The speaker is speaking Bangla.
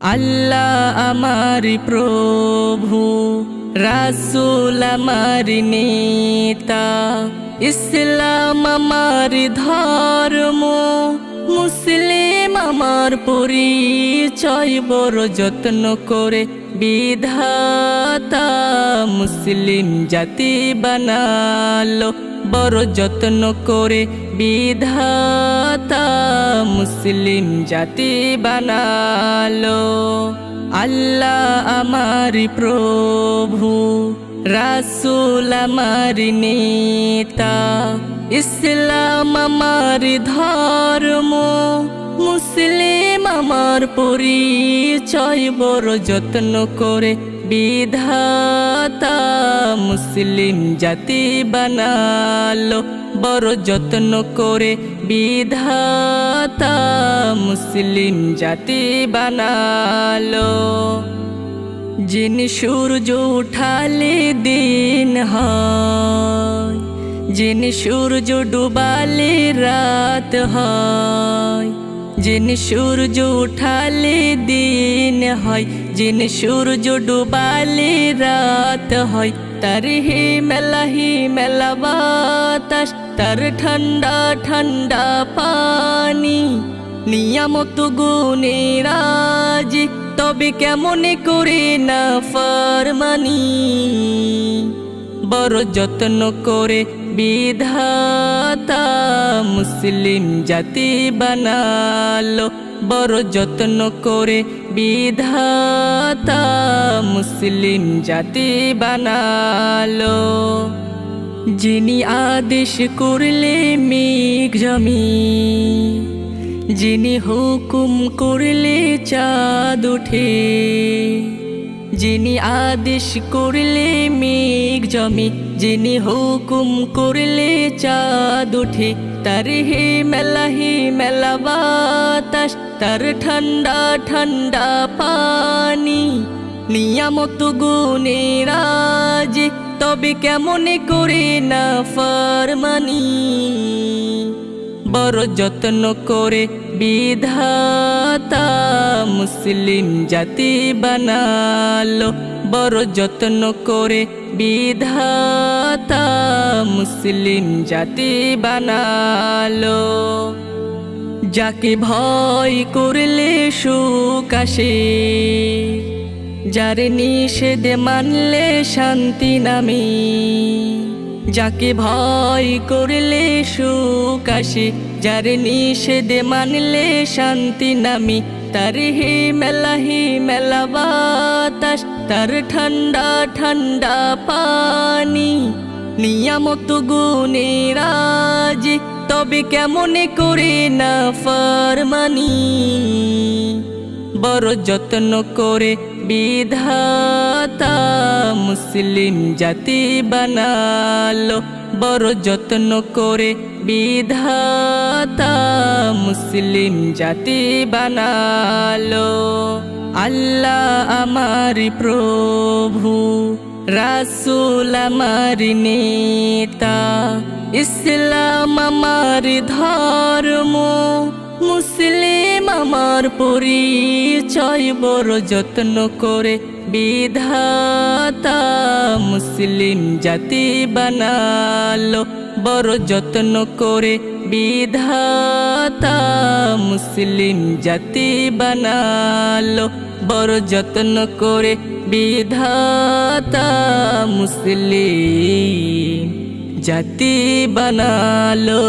আল্লাহ আমার প্রভু, রাসূল আমার নেতা, ইসলাম আমার ধর্ম, মুসলিম আমার পরিচয়। বড় যত্ন করে বিধাতা মুসলিম জাতি বানালো, বড় যত্ন করে বিধাতা মুসলিম জাতি বানালো। আল্লাহ আমার প্রভু, রাসূল আমার নেতা, ইসলাম আমার ধর্ম, মুসলিম আমার পরিচয়। বড় যত্ন করে বিধাতা মুসলিম জাতি বানালো, বড় যত্ন করে বিধাতা মুসলিম জাতি বানালো। যিন সূর্য উঠালে দিন হয়, যিন সূর্য ডুবালে রাত হয়, যিন সূর্য উঠালে দিন হয়, যিন সূর্য ডুবালে রাত হয়। তার হি মেলা বাতাস, তার ঠান্ডা ঠান্ডা পানি, নিয়ামত গুণে রাজি, তবে কেমন করে না ফরমানি। বড় যত্ন করে বিধাতা মুসলিম জাতি বানালো, বড় যত্ন করে বিধাতা মুসলিম জাতি বানালো। যিনি আদেশ করলে মেঘ জমে, যিনি হুকুম করলে চাঁদ ওঠে, যিনি আদেশ করলে মেঘ জমে, যিনি হুকুম করলে চাঁদ ওঠে। তার হি মেলা বাতাস, তার ঠান্ডা ঠান্ডা পানি, নিয়ামত গুণে রাজি, তবে কেমন করে না ফরমানি। বড় যত্ন করে বিধাতা মুসলিম জাতি বানালো, বড় যত্ন করে বিধাতা মুসলিম জাতি বানালো। যাকে ভয় করলে সুখ আসে, যার নিষেধ মানলে শান্তি নামে, যাকে ভয় করলে সুখ আসে, যার নিষেধ মানলে শান্তি নামে। তার হি মেলা বাতাস, তার ঠান্ডা ঠান্ডা পানি, নিয়ামত গুণে রাজি, তবে কেমন করে না ফরমানি। বড় যত্ন করে বিধাতা মুসলিম জাতি বানালো, বড় যত্ন করে বিধাতা মুসলিম জাতি বানালো। আল্লাহ আমার প্রভু, রাসূল আমার নেতা, ইসলাম আমার ধর্ম, মুসলিম আমার পরিচয়। বড় যত্ন করে বিধাতা মুসলিম জাতি বানালো, বড় যত্ন করে বিধাতা মুসলিম জাতি বানালো, বড় যত্ন করে বিধাতা মুসলিম জাতি বানালো।